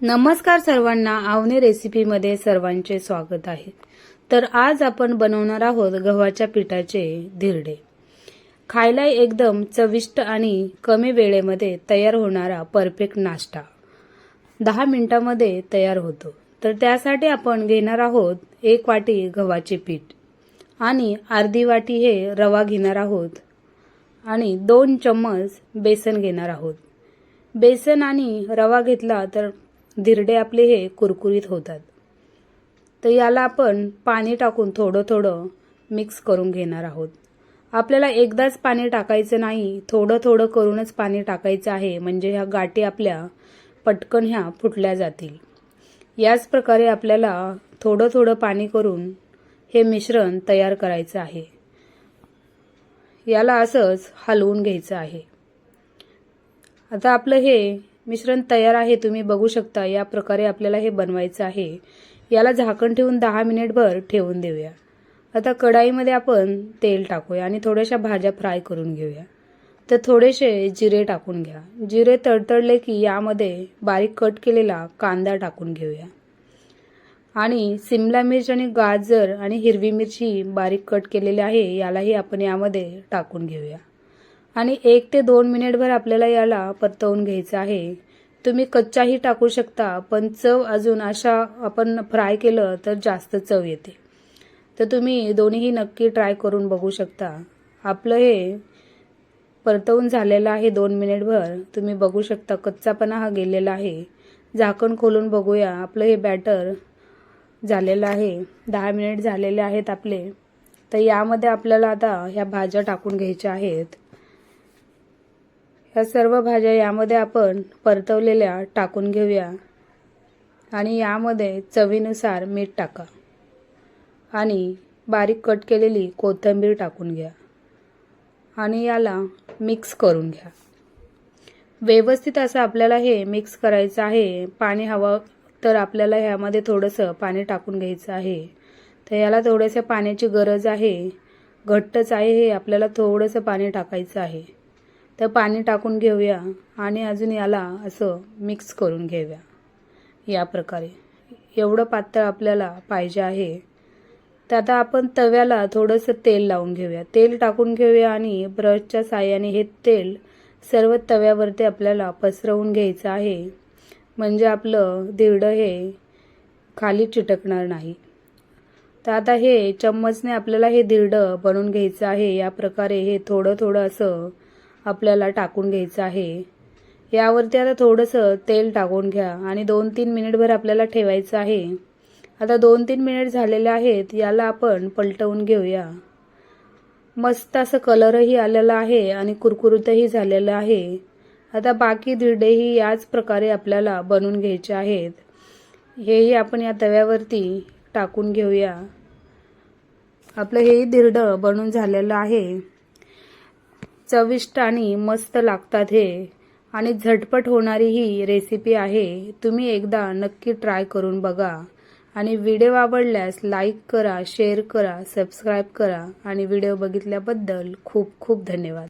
नमस्कार सर्वांना, आवने रेसिपीमध्ये सर्वांचे स्वागत आहे। तर आज आपण बनवणार आहोत गव्हाच्या पिठाचे धिरडे। खायला एकदम चविष्ट आणि कमी वेळेमध्ये तयार होणारा परफेक्ट नाश्ता 10 मिनिटांमध्ये तयार होतो। तर त्यासाठी आपण घेणार आहोत 1 वाटी गव्हाचे पीठ आणि अर्धी वाटी हे रवा घेणार आहोत आणि 2 चम्मच बेसन घेणार आहोत। बेसन आणि रवा घेतला तर धिरडे आपले हे कुरकुरीत होतात। तर याला आपण पाणी टाकून थोडं थोडं मिक्स करून घेणार आहोत। आपल्याला एकदाच पाणी टाकायचं नाही, थोडं थोडं करूनच पाणी टाकायचं आहे, म्हणजे ह्या गाठी आपल्या पटकन ह्या फुटल्या जातील। याच प्रकारे आपल्याला थोडं थोडं पाणी करून हे मिश्रण तयार करायचं आहे। याला असंच हलवून घ्यायचं आहे। आता आपलं हे मिश्रण तयार आहे, तुम्ही बघू शकता। या प्रकारे आपल्याला हे बनवायचं आहे। याला झाकण ठेवून 10 मिनिटभर ठेवून देऊया। आता कढाईमध्ये आपण तेल टाकूया आणि थोड्याशा भाज्या फ्राय करून घेऊया। तर थोडेसे जिरे टाकून घ्या। जिरे तडतडले की यामध्ये बारीक कट केलेला कांदा टाकून घेऊया आणि सिमला मिर्च आणि गाजर आणि हिरवी मिरची बारीक कट केलेली आहे, यालाही आपण यामध्ये टाकून घेऊया आणि 1 ते 2 मिनिटभर आपल्याला याला परतवून घ्यायचं आहे। तुम्ही कच्चाही टाकू शकता, पण चव अजून अशा आपण फ्राय केलं तर जास्त चव येते। तर तुम्ही दोन्हीही नक्की ट्राय करून बघू शकता। आपलं हे परतवून झालेलं आहे 2 मिनिटभर, तुम्ही बघू शकता कच्चापणा हा गेलेला आहे। झाकण खोलून बघूया, आपलं हे बॅटर झालेलं आहे। 10 मिनिट झालेले आहेत आपले। तर यामध्ये आपल्याला आता ह्या भाज्या टाकून घ्यायच्या आहेत। ह्या सर्व भाज्या यामध्ये आपण परतवलेल्या टाकून घेऊया आणि यामध्ये चवीनुसार मीठ टाका आणि बारीक कट केलेली कोथिंबीर टाकून घ्या आणि याला मिक्स करून घ्या। व्यवस्थित असं आपल्याला हे मिक्स करायचं आहे। पाणी हवं तर आपल्याला ह्यामध्ये थोडंसं पाणी टाकून घ्यायचं आहे। तर याला थोडंसं पाण्याची गरज आहे, घट्टच आहे हे, आपल्याला थोडंसं पाणी टाकायचं आहे। तर पाणी टाकून घेऊया आणि अजून याला असं मिक्स करून घेऊया। या प्रकारे एवढं पातळ आपल्याला पाहिजे आहे। तर आता आपण तव्याला थोडंसं तेल लावून घेऊया। तेल टाकून घेऊया आणि ब्रशच्या साहाय्याने हे तेल सर्व तव्यावरती आपल्याला पसरवून घ्यायचं आहे, म्हणजे आपलं धिरडं हे खाली चिटकणार नाही। तर आता हे चम्मचने आपल्याला हे धिरडं बनवून घ्यायचं आहे। या प्रकारे हे थोडं थोडं असं आपल्याला टाकून घ्यायचं आहे। यावरती आता थोडंसं तेल टाकून घ्या आणि 2-3 मिनिटभर आपल्याला ठेवायचं आहे। आता 2-3 मिनिट झालेले आहेत, याला आपण पलटवून घेऊया। मस्त असं कलरही आलेला आहे आणि कुरकुरीतही झालेलं आहे। आता बाकी धिरडेही याच प्रकारे आपल्याला बनवून घ्यायचे आहेत। हेही आपण या तव्यावरती टाकून घेऊया। आपलं हेही धिरडं बनवून झालेलं आहे। चविष्ट आणि मस्त लागतात हे आणि झटपट होणारी ही रेसिपी आहे। तुम्ही एकदा नक्की ट्राय करून बघा आणि व्हिडिओ आवडल्यास लाईक करा, शेअर करा, सबस्क्राईब करा आणि व्हिडिओ बघितल्याबद्दल खूप खूप धन्यवाद।